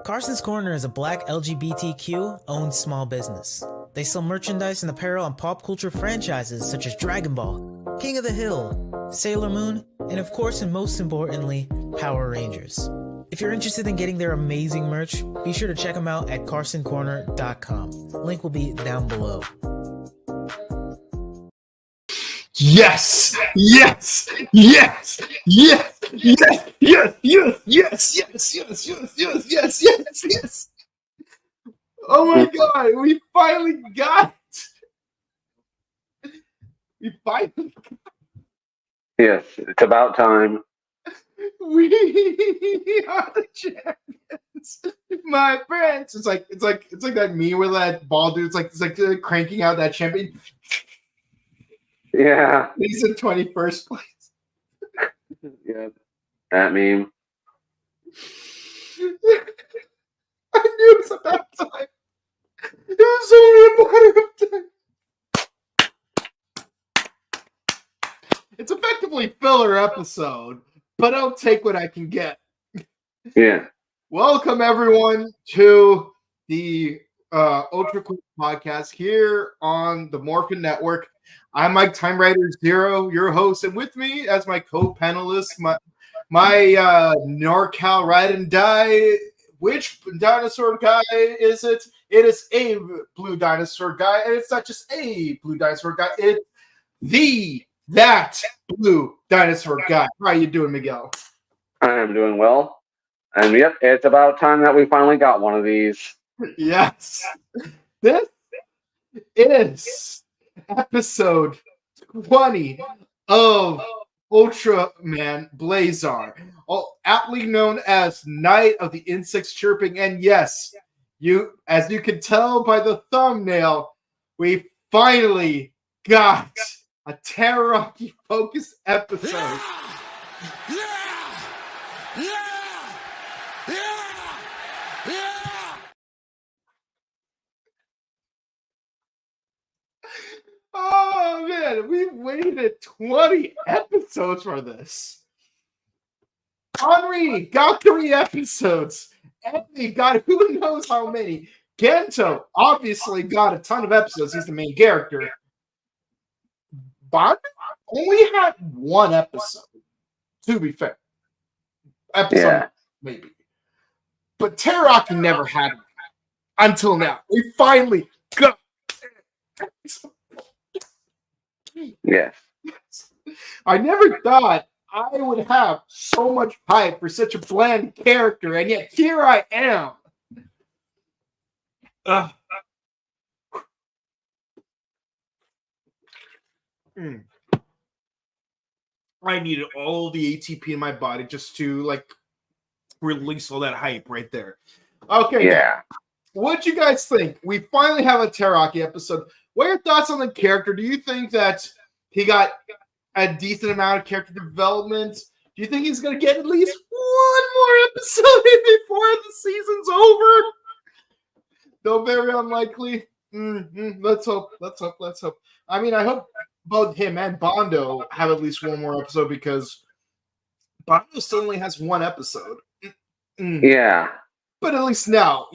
Carson's Corner is a black LGBTQ-owned small business. They sell merchandise and apparel on pop culture franchises such as Dragon Ball, King of the Hill, Sailor Moon, and of course and most importantly, Power Rangers. If you're interested in getting their amazing merch, be sure to check them out at carsoncorner.com. Link will be down below. Yes! Yes! Yes! Yes! Yes! Yes! Yes! Yes! Yes! Yes! Yes! Yes! Yes! Yes! Yes! Oh my God! We finally got it! We finally got it. Yes, it's about time. We are the champions, my friends. It's like that meme where that bald dude's like cranking out that champion. Yeah. He's in 21st place. Yeah. That meme. I knew it was about time. It was only a matter of time. It's effectively filler episode, but I'll take what I can get. Yeah. Welcome everyone to the Ultra Quick Podcast here on the Morphin Network. I'm Mike Time Rider Zero, your host, and with me as my co-panelist, my NorCal Ride and Die. Which dinosaur guy is it? It is a blue dinosaur guy, and it's not just a blue dinosaur guy. It's that blue dinosaur guy. How are you doing, Miguel? I am doing well. And yep, it's about time that we finally got one of these. Yes. This is episode 20 of Ultraman Blazar, aptly known as Night of the Insects Chirping. And yes, as you can tell by the thumbnail, we finally got a Terroraki focused episode. Oh man, we've waited 20 episodes for this. Henri got 3 episodes. Anthony got who knows how many. Gento obviously got a ton of episodes. He's the main character. Bond only had 1 episode, to be fair. Maybe. But Terroraki never had one until now. We finally got Yes. I never thought I would have so much hype for such a bland character, and yet here I am. I needed all the ATP in my body just to release all that hype right there. Okay. Yeah. What'd you guys think? We finally have a Terroraki episode. What are your thoughts on the character? Do you think that he got a decent amount of character development? Do you think he's going to get at least one more episode before the season's over? Though very unlikely. Let's hope. I mean, I hope both him and Bondo have at least one more episode because Bondo still only has 1 episode. Yeah. But at least now,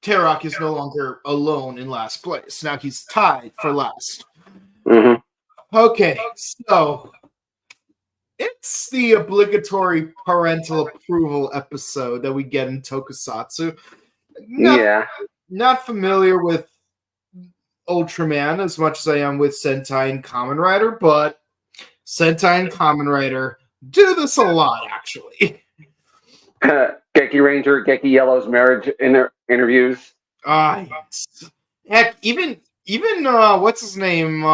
Terroraki is no longer alone in last place. Now he's tied for last. Mm-hmm. Okay, so it's the obligatory parental approval episode that we get in Tokusatsu. Not familiar with Ultraman as much as I am with Sentai and Kamen Rider, but Sentai and Kamen Rider do this a lot, actually. Geki Ranger, Geki Yellow's marriage interviews. Yes. Heck, even what's his name?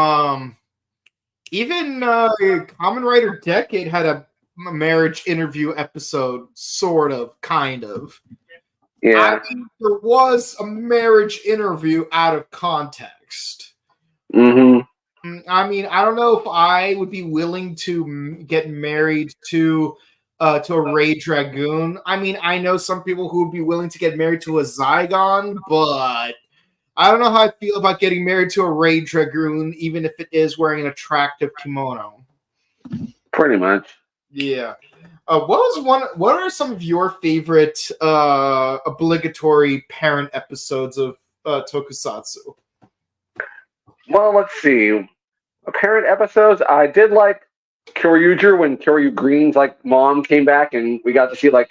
Even Kamen Rider Decade had a marriage interview episode, sort of, kind of. Yeah. I mean, there was a marriage interview out of context. Mm-hmm. I mean, I don't know if I would be willing to get married to a Ray Dragoon. I mean, I know some people who would be willing to get married to a Zygon, but I don't know how I feel about getting married to a Ray Dragoon, even if it is wearing an attractive kimono. Pretty much. Yeah. What are some of your favorite obligatory parent episodes of Tokusatsu? Well, let's see. Parent episodes. I did like Kyoryuger when Kyoryu Green's like mom came back, and we got to see like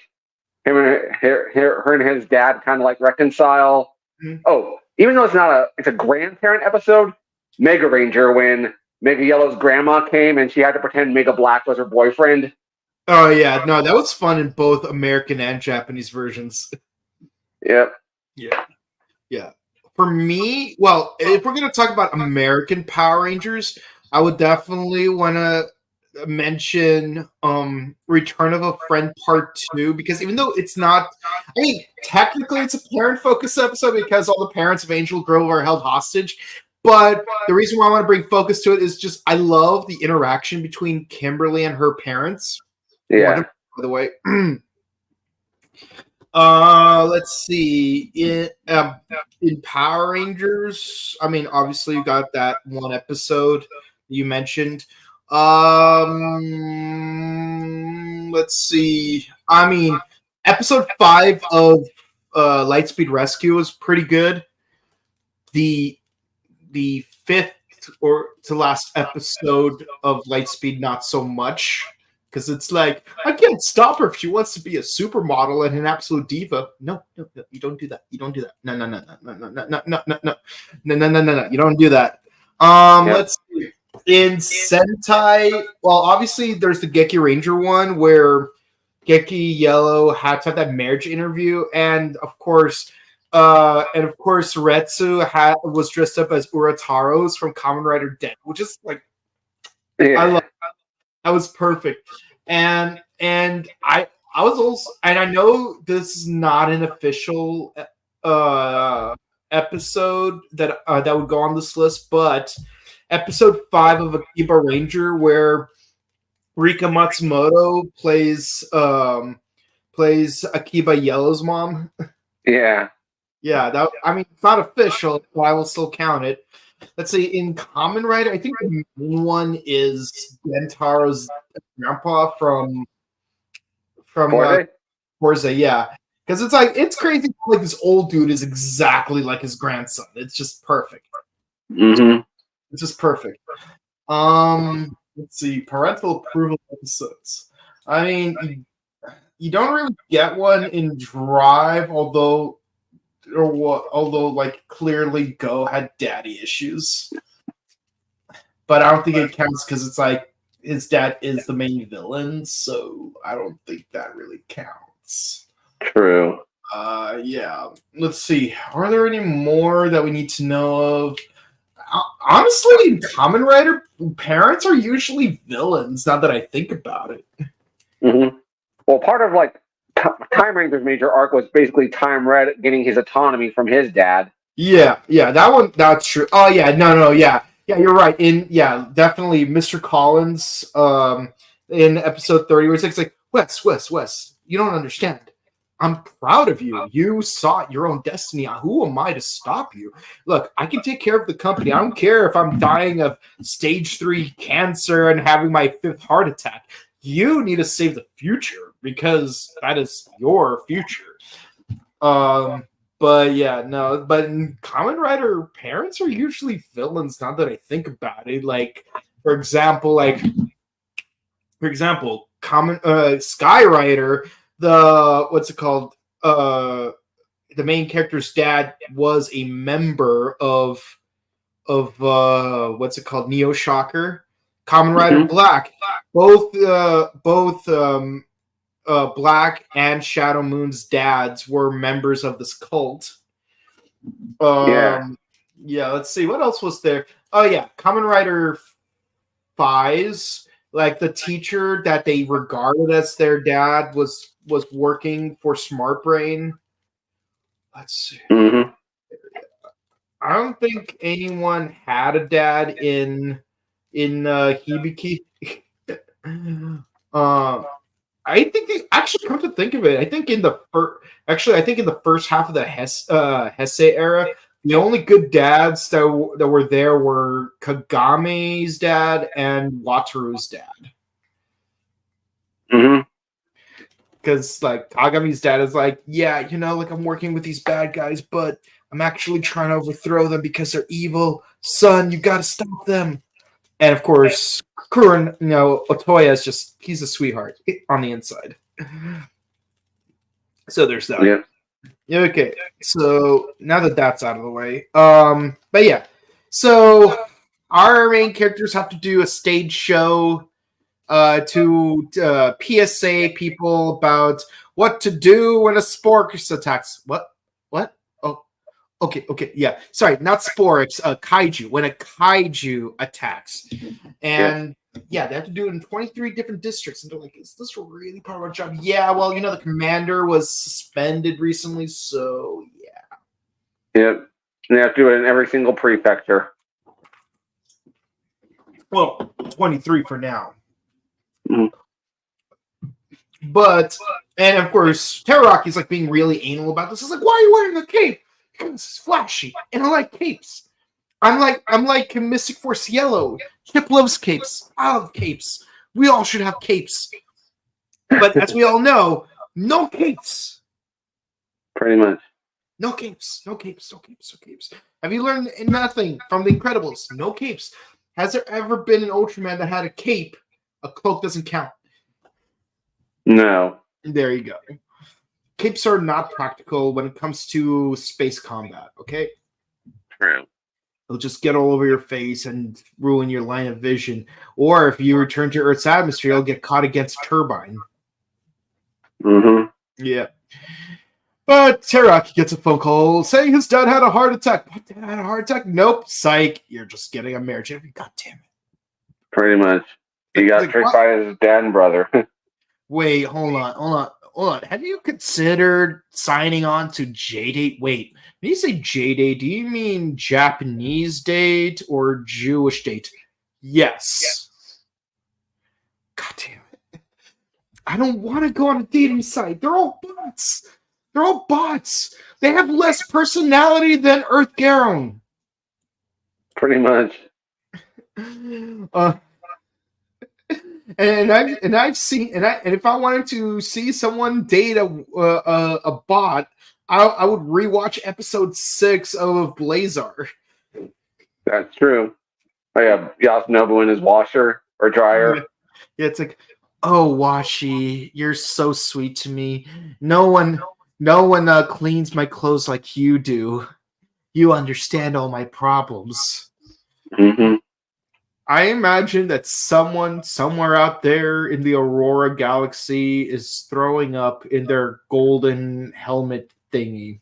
him and her and his dad kind of like reconcile. Mhm. Oh, even though it's a grandparent episode, Mega Ranger when Mega Yellow's grandma came and she had to pretend Mega Black was her boyfriend. Oh yeah, no, that was fun in both American and Japanese versions. Yep. Yeah. For me, well, if we're gonna talk about American Power Rangers, I would definitely want to mention Return of a Friend Part 2, because even though it's not, I mean, technically it's a parent-focused episode because all the parents of Angel Grove are held hostage. But the reason why I want to bring focus to it is just I love the interaction between Kimberly and her parents. Yeah. By the way, let's see. In Power Rangers, I mean, obviously you got that one episode you mentioned. Let's see. I mean, episode 5 of Lightspeed Rescue was pretty good. The fifth or to last episode of Lightspeed, not so much. Because it's like, I can't stop her if she wants to be a supermodel and an absolute diva. No, you don't do that. You don't do that. No. You don't do that. Let's see. In Sentai, well, obviously there's the Geki Ranger one where Geki Yellow had to have that marriage interview, and of course Retsu was dressed up as Urataro's from Kamen Rider Dead, which is like, I love. That was perfect, and I was also, and I know this is not an official episode that would go on this list, but episode 5 of Akiba Ranger, where Rika Matsumoto plays Akiba Yellow's mom. Yeah. Yeah, I mean, it's not official, so I will still count it. Let's see, in Kamen Rider, I think the main one is Gentaro's grandpa from Forza, yeah. Because it's like, it's crazy, like this old dude is exactly like his grandson. It's just perfect. Mm-hmm. It's just perfect. Let's see, parental approval episodes. I mean, you don't really get one in Drive, although like clearly Go had daddy issues, but I don't think it counts because it's like his dad is the main villain, so I don't think that really counts. True. Yeah. Let's see. Are there any more that we need to know of? Honestly, in Kamen Rider, parents are usually villains. Now that I think about it. Mm-hmm. Well, part of like Time Ranger's major arc was basically Time Red getting his autonomy from his dad. Yeah, that's true. Oh yeah, no, yeah, you're right. Definitely Mr. Collins in episode 30 where it's like, Wes, you don't understand. I'm proud of you. You sought your own destiny. Who am I to stop you? Look, I can take care of the company. I don't care if I'm dying of stage 3 cancer and having my 5th heart attack. You need to save the future because that is your future. But yeah, no. But in Kamen Rider, parents are usually villains. Now that I think about it, like for example, Sky Rider. The main character's dad was a member of Neo Shocker. Kamen Rider Black. Both Black and Shadow Moon's dads were members of this cult. Yeah, let's see. What else was there? Oh, yeah. Kamen Rider Fies. Like, the teacher that they regarded as their dad was working for Smart Brain. Let's see. Mm-hmm. I don't think anyone had a dad in Hibiki. I think they actually, come to think of it, I think in the first half of the Heisei era, the only good dads that were there were Kagame's dad and Wataru's dad. Mm-hmm. Because like Kagami's dad is like, yeah, like I'm working with these bad guys, but I'm actually trying to overthrow them because they're evil. Son, you gotta stop them. And of course, Kuren, Otoya is he's a sweetheart on the inside. So there's that. Yeah. Okay, so now that that's out of the way, but yeah, so our main characters have to do a stage show to PSA people about what to do when a Sporix attacks. What? Oh, okay, yeah. Sorry, not Sporix, Kaiju. When a Kaiju attacks. And yeah, they have to do it in 23 different districts. And they're like, is this really part of our job? Yeah, well, the commander was suspended recently, so yeah. Yep. And they have to do it in every single prefecture. Well, 23 for now. Mm-hmm. But, and of course, Teraki's like being really anal about this. It's like, why are you wearing a cape? Because it's flashy, and I like capes. I'm like Mystic Force Yellow. Chip loves capes. I love capes. We all should have capes. But as we all know, no capes. Pretty much. No capes. Have you learned nothing from The Incredibles? No capes. Has there ever been an Ultraman that had a cape? A cloak doesn't count. No. There you go. Capes are not practical when it comes to space combat, okay? True. It'll just get all over your face and ruin your line of vision. Or if you return to Earth's atmosphere, you'll get caught against a turbine. Mm-hmm. Yeah. But Teraki gets a phone call saying his dad had a heart attack. What, dad had a heart attack? Nope. Psych. You're just getting a marriage interview. God damn it. Pretty much. He got tricked by his dad and brother. Wait, hold on. Have you considered signing on to J-Date? Wait, when you say J-Date, do you mean Japanese date or Jewish date? Yes. God damn it. I don't want to go on a dating site. They're all bots. They have less personality than Earth Garon. Pretty much. And I've seen and if I wanted to see someone date a bot, I would rewatch episode 6 of Blazar. That's true. I have Yasunobu in his washer or dryer. Yeah, it's like, oh Washi, you're so sweet to me. No one cleans my clothes like you do. You understand all my problems. Mm-hmm. I imagine that someone somewhere out there in the Aurora Galaxy is throwing up in their golden helmet thingy.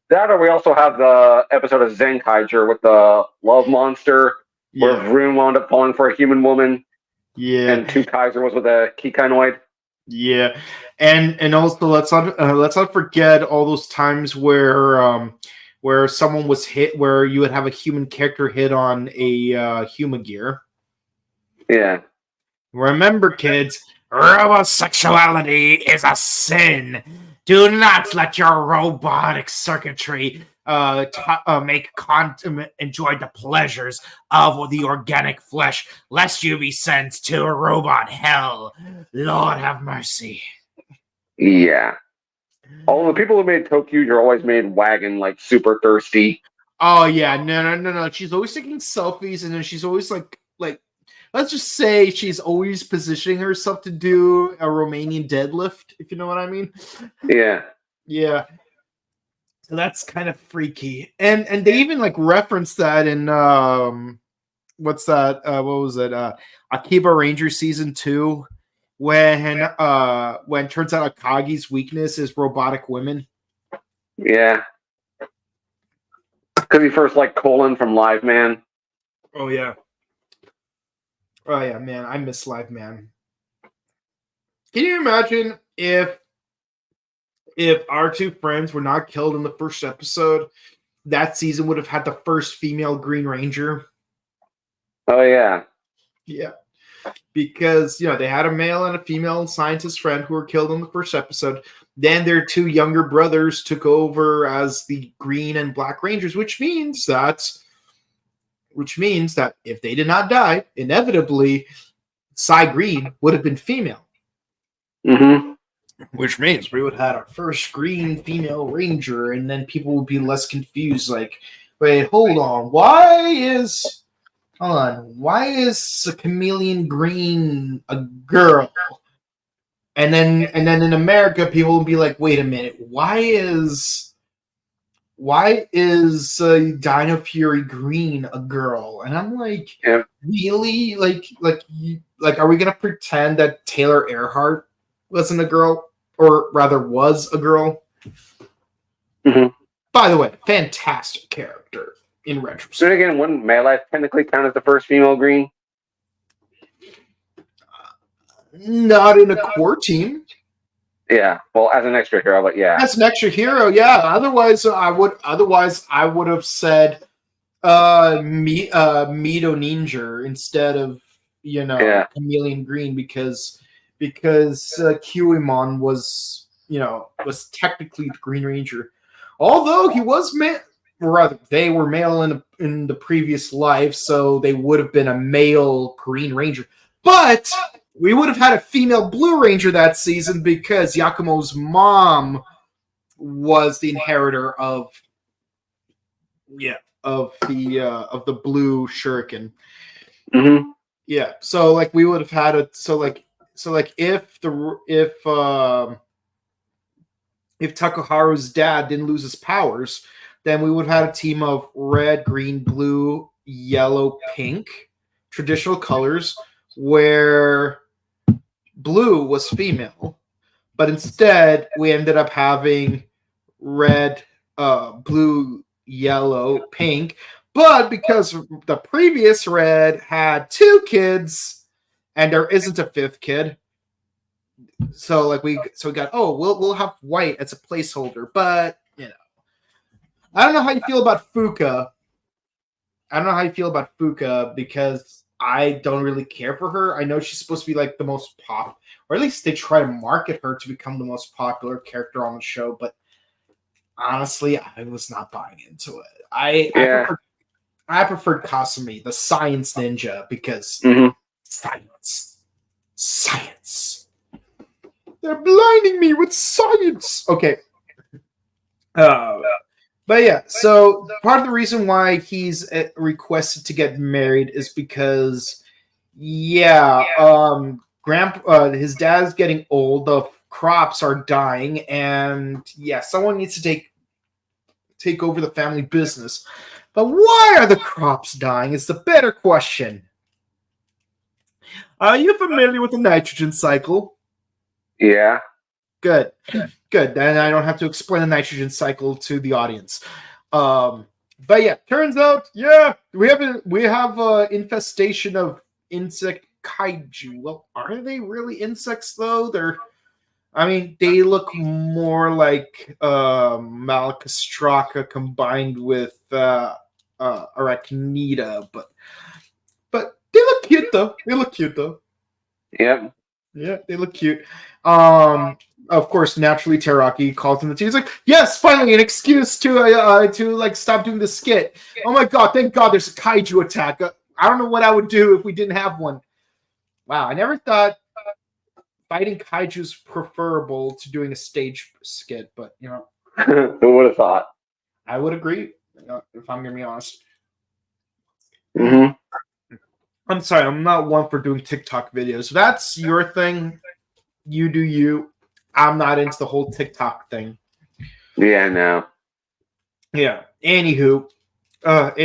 That, or we also have the episode of Zenkaiger with the love monster, where Vroom wound up falling for a human woman. Yeah, and Two Kaiser was with a Kikanoid. Yeah, and also let's not forget all those times where someone was hit, where you would have a human character hit on a human gear. Yeah. Remember, kids, robosexuality is a sin. Do not let your robotic circuitry enjoy the pleasures of the organic flesh, lest you be sent to a robot hell. Lord have mercy. Yeah. All the people who made Tokyo, you're always made wagon like super thirsty. Oh yeah, no. She's always taking selfies, and then she's always like let's just say she's always positioning herself to do a Romanian deadlift, if you know what I mean. Yeah. Yeah. So that's kind of freaky. And they even like reference that in what's that? What was it? Akiba Ranger season 2. When turns out Akagi's weakness is robotic women. Yeah. Because he first liked Colin from Live Man. Oh yeah. Oh yeah, man. I miss Live Man. Can you imagine if our two friends were not killed in the first episode, that season would have had the first female Green Ranger? Oh yeah. Yeah. Because, they had a male and a female scientist friend who were killed in the first episode. Then their two younger brothers took over as the Green and Black Rangers, which means that if they did not die, inevitably, Cy Green would have been female. Mm-hmm. Which means we would have had our first green female ranger, and then people would be less confused. Like, wait, hold on, why is a chameleon green a girl? And then in America, people will be like, wait a minute, why is Dino Fury Green a girl? And I'm like, Yeah. really? Like, are we gonna pretend that Taylor Earhart wasn't a girl, or rather was a girl? Mhm. By the way, fantastic character in Then retrospect. again, wouldn't Maylife technically count as the first female green? Not in a core team. Yeah. Well, as an extra hero, but yeah. That's an extra hero, yeah. Otherwise, I would have said Mito Ninja instead of Chameleon Green because Kiwimon was technically the Green Ranger, although he was they were male in the previous life, so they would have been a male Green Ranger, but we would have had a female Blue Ranger that season because Yakumo's mom was the inheritor of the blue shuriken. Mm-hmm. Yeah, so like we would have had if Takaharu's dad didn't lose his powers, then we would have had a team of red, green, blue, yellow, pink, traditional colors, where blue was female, but instead we ended up having red, blue, yellow, pink. But because the previous red had 2 kids and there isn't a 5th kid, so we got we'll have white as a placeholder. But I don't know how you feel about Fuka. Because I don't really care for her. I know she's supposed to be like the most pop, or at least they try to market her to become the most popular character on the show. But honestly, I was not buying into it. I preferred Kasumi, the science ninja, because science. They're blinding me with science. Okay. But yeah, so part of the reason why he's requested to get married is because, his dad's getting old, the crops are dying, and someone needs to take over the family business. But why are the crops dying is the better question. Are you familiar with the nitrogen cycle? Yeah. Good. Then I don't have to explain the nitrogen cycle to the audience. But yeah, turns out, we have a infestation of insect kaiju. Well, are they really insects though? They look more like Malacostraca combined with Arachnida, but they look cute though. Yep. Yeah, they look cute. Of course, naturally, Teraki calls him the team. He's like, "Yes, finally, an excuse to stop doing the skit." Oh my god! Thank God, there's a kaiju attack. I don't know what I would do if we didn't have one. Wow, I never thought fighting kaiju is preferable to doing a stage skit, but Who would have thought? I would agree. If I'm gonna be honest. Mm-hmm. I'm sorry, I'm not one for doing TikTok videos. That's your thing. You do you. I'm not into the whole TikTok thing. Yeah, no. Yeah. Anywho. But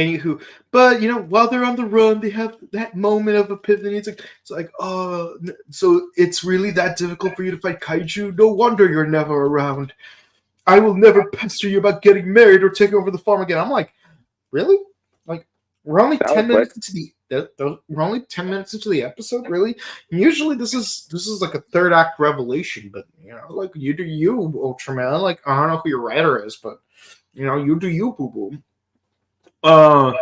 while they're on the run, they have that moment of epiphany. It's like, oh, so it's really that difficult for you to fight kaiju? No wonder you're never around. I will never pester you about getting married or taking over the farm again. I'm like, really? Like, we're only 10 minutes into the episode, really? Usually this is like a third act revelation, but like, you do you, Ultraman. Like, I don't know who your writer is, but you do you, boo boo. And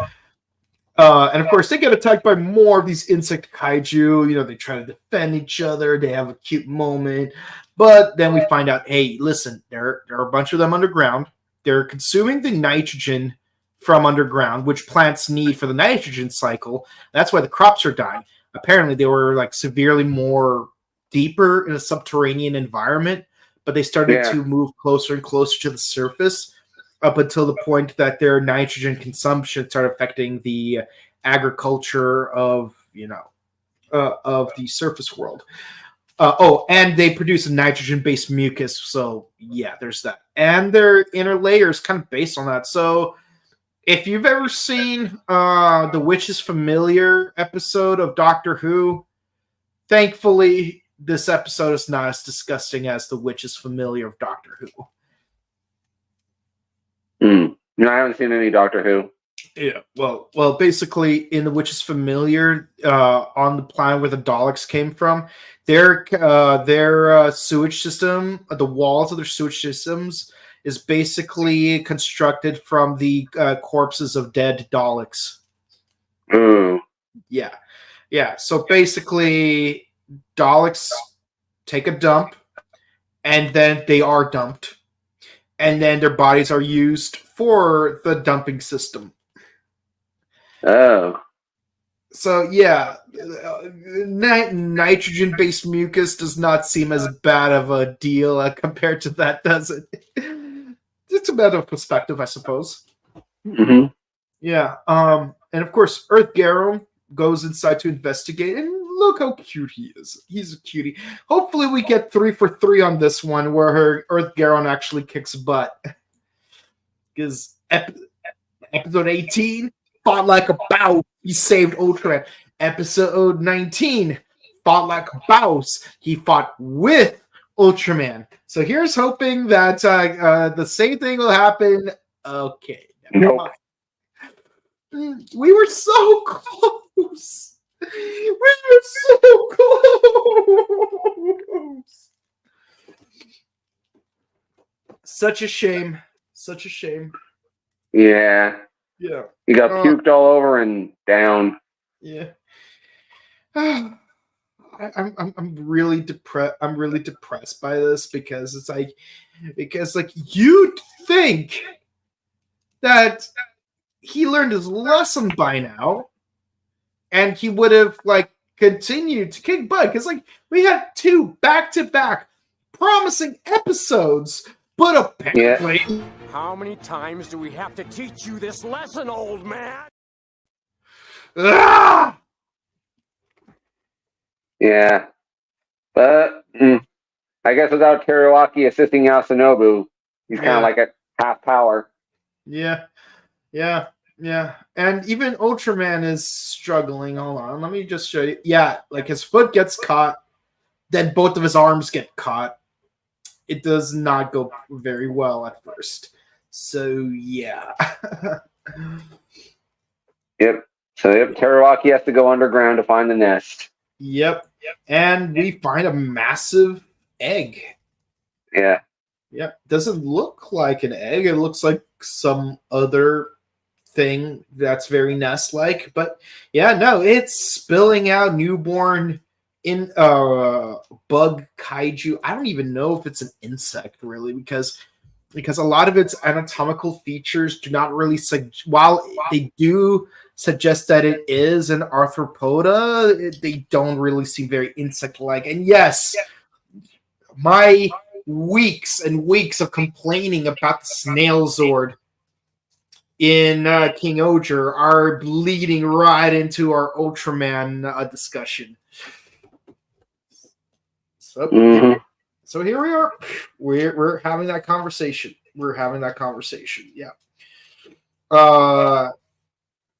of course they get attacked by more of these insect kaiju. They try to defend each other, they have a cute moment, but then we find out, hey, listen, there are a bunch of them underground. They're consuming the nitrogen from underground, which plants need for the nitrogen cycle. That's why the crops are dying. Apparently they were like severely more deeper in a subterranean environment, but they started to move closer and closer to the surface up until the point that their nitrogen consumption started affecting the agriculture of the surface world. And they produce a nitrogen-based mucus. So yeah, there's that. And their inner layer is kind of based on that. So if you've ever seen the Witch is Familiar episode of Doctor Who, thankfully this episode is not as disgusting as the Witch is Familiar of Doctor Who. No, I haven't seen any Doctor Who. Yeah, well, basically, in the Witch is Familiar, on the planet where the Daleks came from, their sewage system, the walls of their sewage systems, is basically constructed from the corpses of dead Daleks. Ooh. Yeah. So basically, Daleks take a dump, and then they are dumped, and then their bodies are used for the dumping system. Oh. So yeah, nitrogen-based mucus does not seem as bad of a deal compared to that, does it? It's a matter of perspective, I suppose. Mm-hmm. Yeah. And of course, Earth Garrow goes inside to investigate, and look how cute he is. He's a cutie. Hopefully, we get 3 for 3 on this one, where her Earth Garrow actually kicks butt. Because episode 18. Fought like a bow. He saved Ultraman. Episode 19. Fought like a boss. He fought with Ultraman. So here's hoping that the same thing will happen. Okay. Nope. We were so close. We were so close. Such a shame. Such a shame. Yeah. Yeah. He got puked all over and down. Yeah. I'm really depressed. I'm really depressed by this because you'd think that he learned his lesson by now, and he would have continued to kick butt because we had 2 back-to-back promising episodes, but apparently. Yeah. How many times do we have to teach you this lesson, old man? Ah! Yeah. But I guess without Teruaki assisting Yasunobu, he's kind of like at half power. Yeah. And even Ultraman is struggling. Hold on. Let me just show you. Yeah, his foot gets caught. Then both of his arms get caught. It does not go very well at first. So, yeah. Yep. So, Teruaki has to go underground to find the nest. Yep. And we find a massive egg. Yeah. Yep. Doesn't look like an egg. It looks like some other thing that's very nest-like. But, yeah, no, it's spilling out newborn in bug kaiju. I don't even know if it's an insect, really, because a lot of its anatomical features do not really while they do suggest that it is an arthropoda, they don't really seem very insect-like. And yes, my weeks and weeks of complaining about the snail Zord in King Ohger are bleeding right into our Ultraman discussion. So here we are. We're having that conversation. Yeah.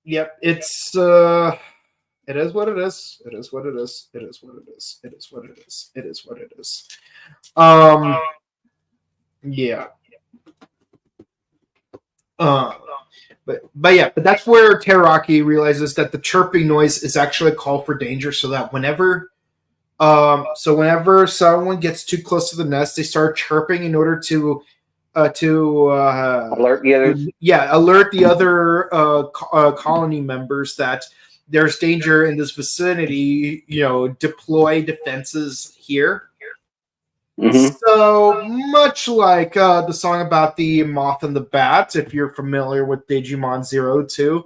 Yep. It's it is what it is. It is what it is. It is what it is. It is what it is. It is what it is. Yeah. But that's where Teruaki realizes that the chirping noise is actually a call for danger, so that whenever someone gets too close to the nest, they start chirping in order to alert the others. Yeah, alert the other colony members that there's danger in this vicinity. Deploy defenses here. Mm-hmm. So much like the song about the moth and the bat, if you're familiar with Digimon 02,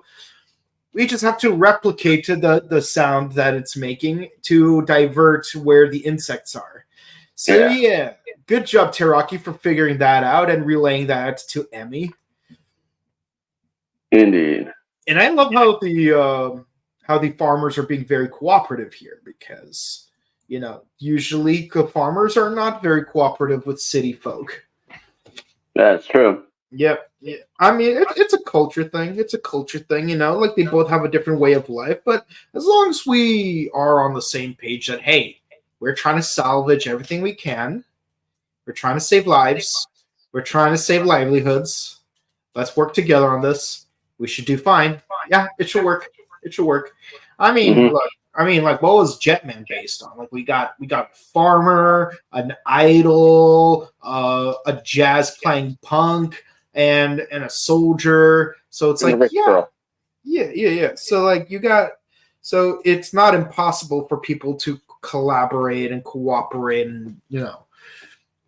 we just have to replicate the sound that it's making to divert where the insects are. So yeah, good job, Teraki, for figuring that out and relaying that to Emmy. Indeed. And I love how the farmers are being very cooperative here, because usually the farmers are not very cooperative with city folk. That's true. Yep. Yeah. I mean, it's a culture thing. It's a culture thing, like they both have a different way of life. But as long as we are on the same page that, hey, we're trying to salvage everything we can. We're trying to save lives. We're trying to save livelihoods. Let's work together on this. We should do fine. Yeah, it should work. It should work. I mean, look. What was Jetman based on? Like, we got a farmer, an idol, a jazz playing punk, and a soldier. So it's like, yeah. So it's not impossible for people to collaborate and cooperate, and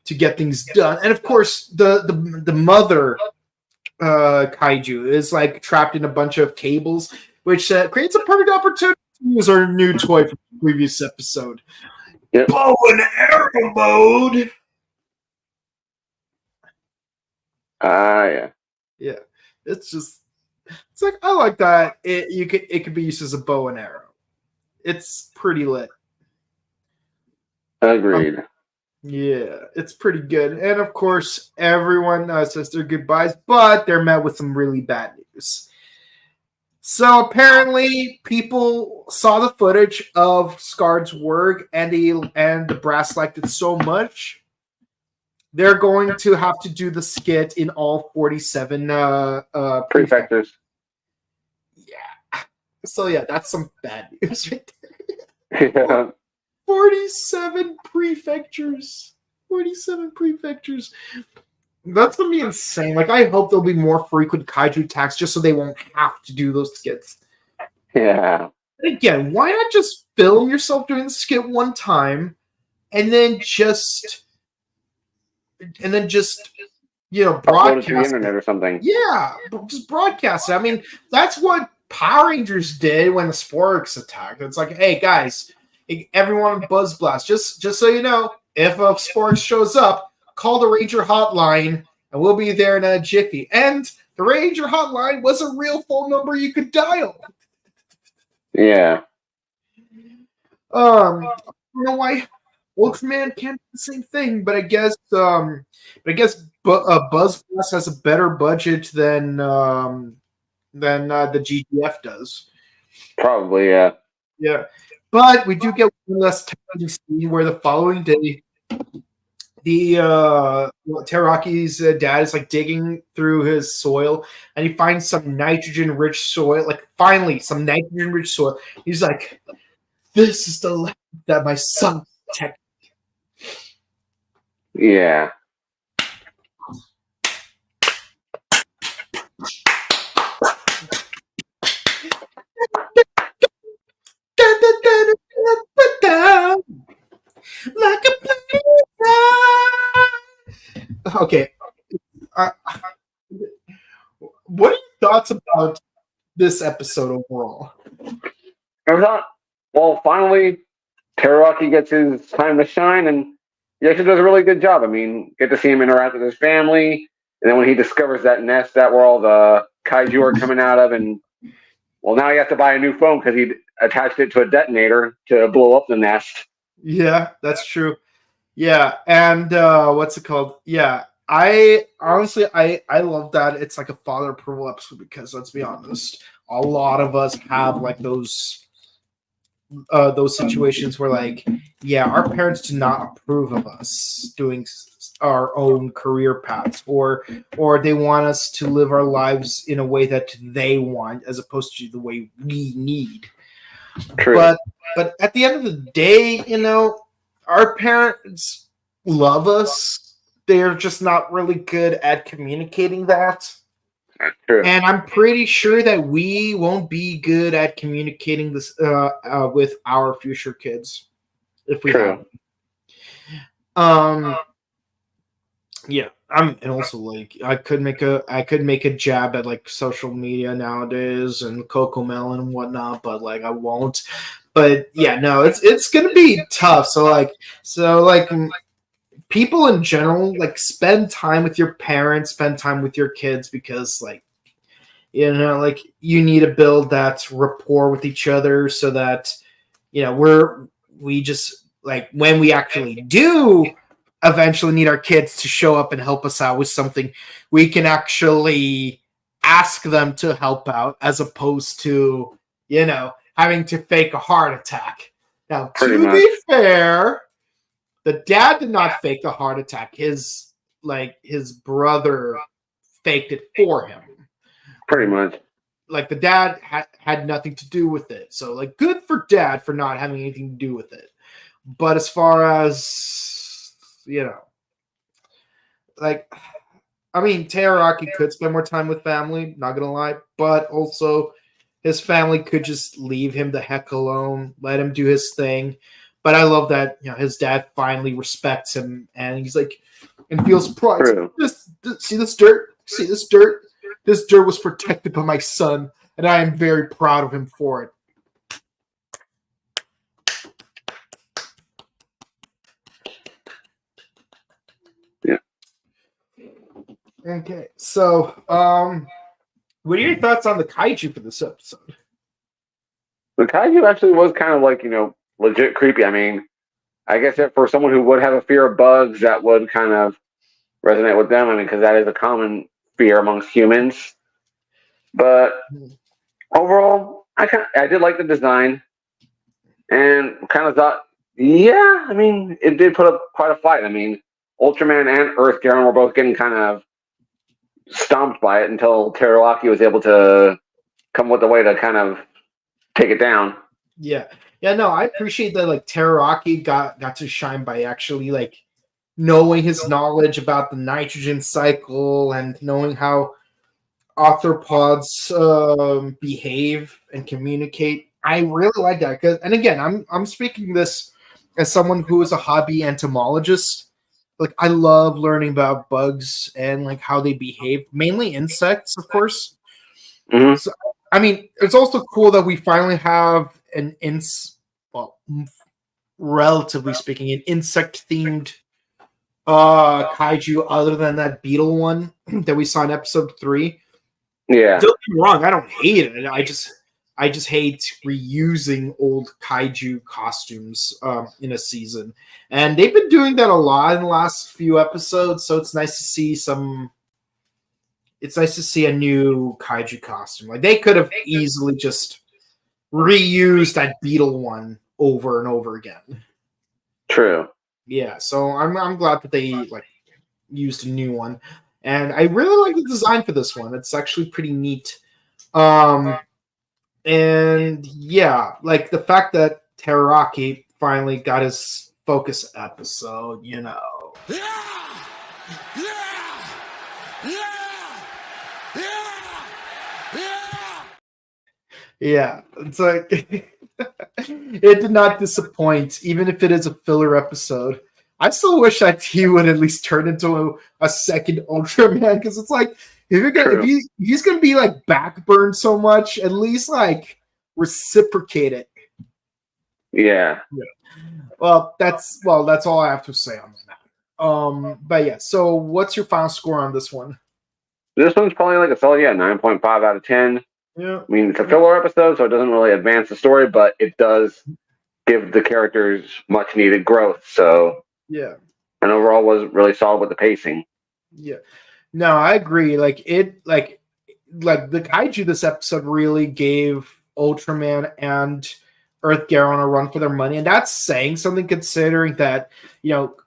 to get things done. And of course, the mother kaiju is like trapped in a bunch of cables, which creates a perfect opportunity to use our new toy from the previous episode. Yep. Bow and arrow mode. Yeah. Yeah, it's like, I like that. It could be used as a bow and arrow. It's pretty lit. Agreed. Yeah, it's pretty good. And of course, everyone says their goodbyes, but they're met with some really bad news. So apparently, people saw the footage of Scarred's work, and the brass liked it so much, they're going to have to do the skit in all 47 prefectures. Yeah. So yeah, that's some bad news right there. Yeah. 47 prefectures. 47 prefectures. That's gonna be insane. Like, I hope there'll be more frequent kaiju attacks just so they won't have to do those skits. Yeah. Again, why not just film yourself doing the skit one time and then just broadcast upload it to the internet or something. Yeah, just broadcast it. I mean, that's what Power Rangers did when the Sporks attacked. It's like, hey guys, everyone Buzz Blast. Just so you know, if a Sporks shows up, call the Ranger hotline, and we'll be there in a jiffy. And the Ranger hotline was a real phone number you could dial. Yeah. I don't know why Ultraman can't do the same thing, but I guess Buzz Blast has a better budget than the GDF does. Probably, yeah. Yeah. But we do get one less touching scene where the following day, the Teraki's dad is like digging through his soil, and he finds some nitrogen-rich soil. Like, finally, some nitrogen-rich soil. He's like, "This is the land that my son protected." Yeah. Like a okay. What are your thoughts about this episode overall? I thought, well, finally, Teraraki gets his time to shine, and he actually does a really good job. I mean, get to see him interact with his family, and then when he discovers that nest that where all the kaiju are coming out of, and well, now he has to buy a new phone because he attached it to a detonator to blow up the nest. Yeah, that's true. Yeah, and what's it called? Yeah, I honestly love that it's like a father approval episode, because let's be honest, a lot of us have like those situations where, like, yeah, our parents do not approve of us doing our own career paths, or they want us to live our lives in a way that they want as opposed to the way we need. True. But at the end of the day, our parents love us. They're just not really good at communicating that. That's true. And I'm pretty sure that we won't be good at communicating this with our future kids if we True. have. Yeah, and also, like, I could make a jab at like social media nowadays and CoComelon and whatnot, but like I won't. But yeah, no, it's gonna be tough. So people in general, like, spend time with your parents, spend time with your kids, because, like, like, you need to build that rapport with each other so that, we just, like, when we actually do eventually need our kids to show up and help us out with something, we can actually ask them to help out, as opposed to, having to fake a heart attack. Now, to be fair, the dad did not fake the heart attack. His brother faked it for him. Pretty much. Like, the dad had nothing to do with it. So, like, good for dad for not having anything to do with it. But as far as, like, I mean, Teraraki could spend more time with family, not gonna lie, but also his family could just leave him the heck alone, let him do his thing. But I love that, his dad finally respects him, and he's like, and feels pride. See this dirt? See this dirt? This dirt was protected by my son, and I am very proud of him for it. Yeah. Okay, so what are your thoughts on the kaiju for this episode? The kaiju actually was kind of like, legit creepy. I mean, I guess that for someone who would have a fear of bugs, that would kind of resonate with them. I mean, because that is a common fear amongst humans. But overall, I did like the design, and kind of thought, yeah, I mean, it did put up quite a fight. I mean, Ultraman and Earth Garon were both getting kind of stomped by it until Teraraki was able to come with a way to kind of take it down. Yeah, no, I appreciate that. Like, Teraraki got to shine by actually, like, knowing his knowledge about the nitrogen cycle and knowing how arthropods behave and communicate. I really like that, and again, I'm speaking this as someone who is a hobby entomologist. Like, I love learning about bugs and, like, how they behave, mainly insects, of course. Mm-hmm. So, I mean, it's also cool that we finally have relatively speaking, an insect-themed kaiju other than that beetle one that we saw in episode 3. Yeah. Don't get me wrong, I don't hate it. I just hate reusing old kaiju costumes in a season. And they've been doing that a lot in the last few episodes, so it's nice to see a new kaiju costume. Like, they could have easily just reused that beetle one over and over again. True. Yeah, so I'm glad that they, like, used a new one. And I really like the design for this one. It's actually pretty neat. And yeah, like, the fact that Teraraki finally got his focus episode, Yeah, it's like it did not disappoint, even if it is a filler episode. I still wish that he would at least turn into a second Ultraman, because it's like, if he's gonna be, like, backburned so much, at least, like, reciprocate it. Yeah. Well, that's all I have to say on that. But yeah, so what's your final score on this one? This one's probably like a solid 9.5 out of 10. Yeah. I mean, it's a filler episode, so it doesn't really advance the story, but it does give the characters much needed growth. So yeah, and overall was really solid with the pacing. Yeah, no, I agree. Like the kaiju this episode really gave Ultraman and Earth Garon a run for their money, and that's saying something, considering that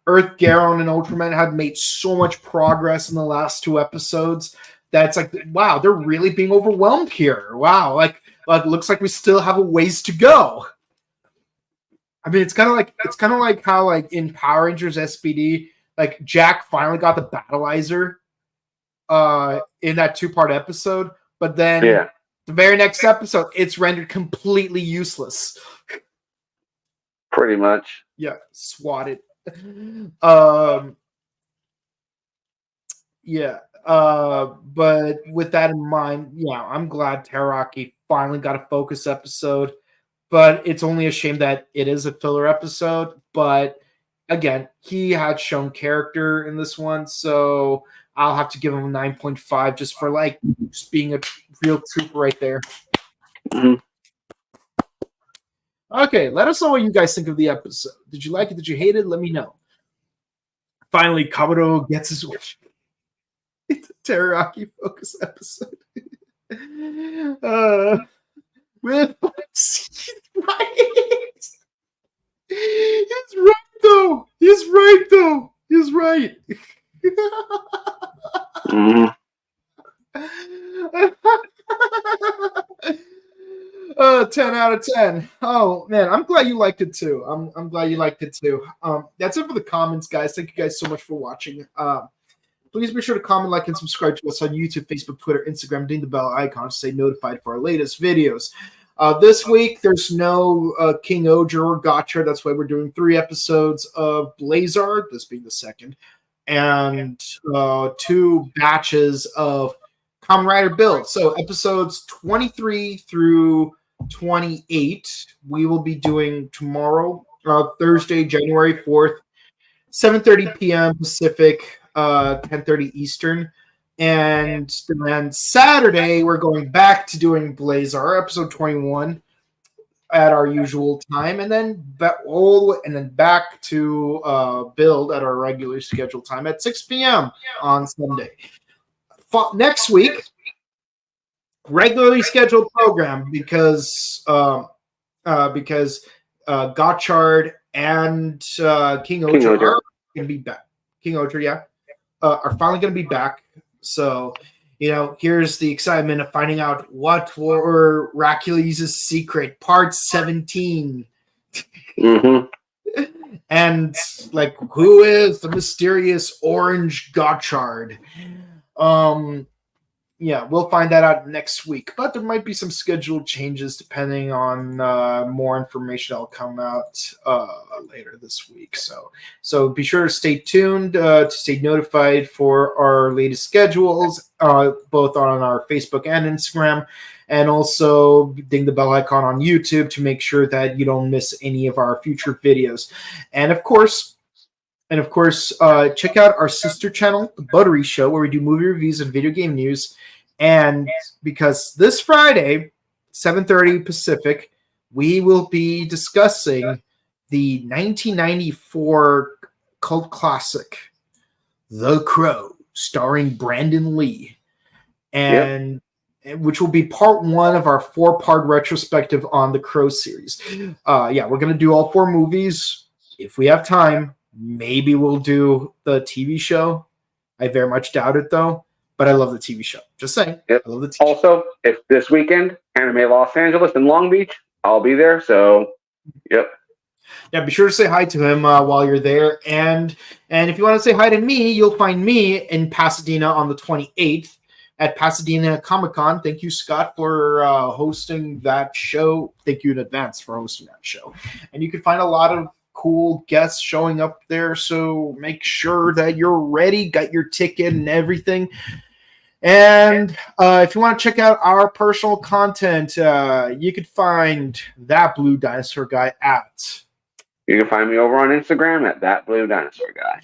Earth Garon and Ultraman had made so much progress in the last 2 episodes. That's like, wow, they're really being overwhelmed here. Wow, like looks like we still have a ways to go. I mean, it's kind of like how, like, in Power Rangers SPD, like, Jack finally got the Battleizer in that 2-part episode, but then the very next episode, it's rendered completely useless. Pretty much. Yeah, swatted. Yeah. But with that in mind, I'm glad Teraraki finally got a focus episode, but it's only a shame that it is a filler episode. But again, he had shown character in this one, so I'll have to give him a 9.5 just for like just being a real trooper right there. Mhm. Okay, let us know what you guys think of the episode. Did you like it? Did you hate it? Let me know. Finally, Kabuto gets his wish. It's a teriyaki focus episode. With he's right. He's right though. He's right though. He's right. Mhm. 10 out of 10. Oh man, I'm glad you liked it too. I'm glad you liked it too. That's it for the comments, guys. Thank you guys so much for watching. Please be sure to comment, like, and subscribe to us on YouTube, Facebook, Twitter, Instagram. Ding the bell icon to stay notified for our latest videos. This week, there's no King Oger or Gotcha. That's why we're doing 3 episodes of Blazar, this being the second, and 2 batches of Kamen Rider Build. So episodes 23 through 28, we will be doing tomorrow, Thursday, January 4th, 7:30 p.m. Pacific, 10:30 Eastern. And then Saturday, we're going back to doing Blazar, episode 21, at our usual time, and then back to Build at our regular scheduled time at 6 p.m. on Sunday. Next week, regularly scheduled program because Gotchard and King Oger are going to be back. King Oger, yeah, are finally going to be back. So, here's the excitement of finding out what were Hercules' secret, part 17. Mm-hmm. And, who is the mysterious orange Gotchard? Yeah, we'll find that out next week. But there might be some scheduled changes depending on more information that'll come out later this week. So be sure to stay tuned to stay notified for our latest schedules, both on our Facebook and Instagram, and also ding the bell icon on YouTube to make sure that you don't miss any of our future videos. And of course, check out our sister channel, The Buttery Show, where we do movie reviews and video game news. And because this Friday, 7:30 Pacific, we will be discussing the 1994 cult classic, The Crow, starring Brandon Lee, and which will be part 1 of our 4-part retrospective on the Crow series. We're going to do all 4 movies. If we have time, maybe we'll do the TV show. I very much doubt it, though. But I love the TV show. Just saying. Yep. I love the TV show. If this weekend, Anime Los Angeles in Long Beach, I'll be there. So, yep. Yeah, be sure to say hi to him while you're there. And if you want to say hi to me, you'll find me in Pasadena on the 28th at Pasadena Comic-Con. Thank you, Scott, for hosting that show. Thank you in advance for hosting that show. And you can find a lot of cool guests showing up there, so make sure that you're ready, got your ticket and everything. And if you want to check out our personal content, you could find That Blue Dinosaur Guy at... You can find me over on Instagram at That Blue Dinosaur Guy.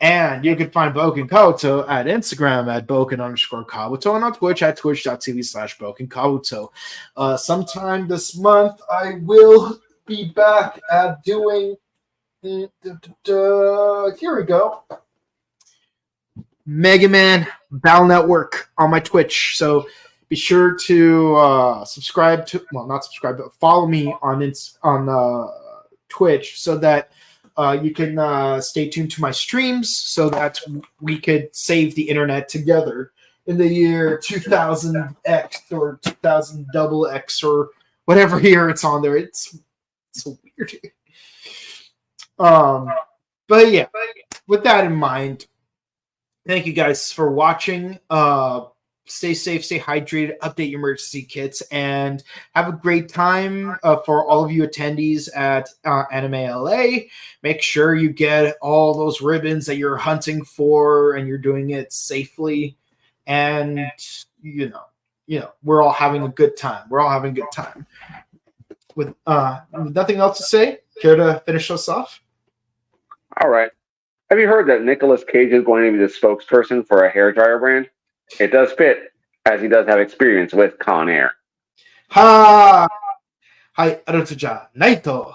And you can find Boken Kabuto at Instagram at Boken_Kabuto and on Twitch at twitch.tv/Boken Kabuto. Sometime this month, I will be back at doing... here we go. Mega Man Battle Network on my Twitch. So be sure to subscribe to, well, not subscribe, but follow me on Twitch so that you can stay tuned to my streams so that we could save the internet together in the year 2000X or 2000XX or whatever year it's on there. It's so weird. But yeah, with that in mind, thank you guys for watching. Stay safe, stay hydrated, update your emergency kits, and have a great time for all of you attendees at Anime LA. Make sure you get all those ribbons that you're hunting for and you're doing it safely. And, we're all having a good time. We're all having a good time. With nothing else to say, care to finish us off? All right. Have you heard that Nicolas Cage is going to be the spokesperson for a hairdryer brand? It does fit, as he does have experience with Con Air. Ha! はい、あるとじゃないと。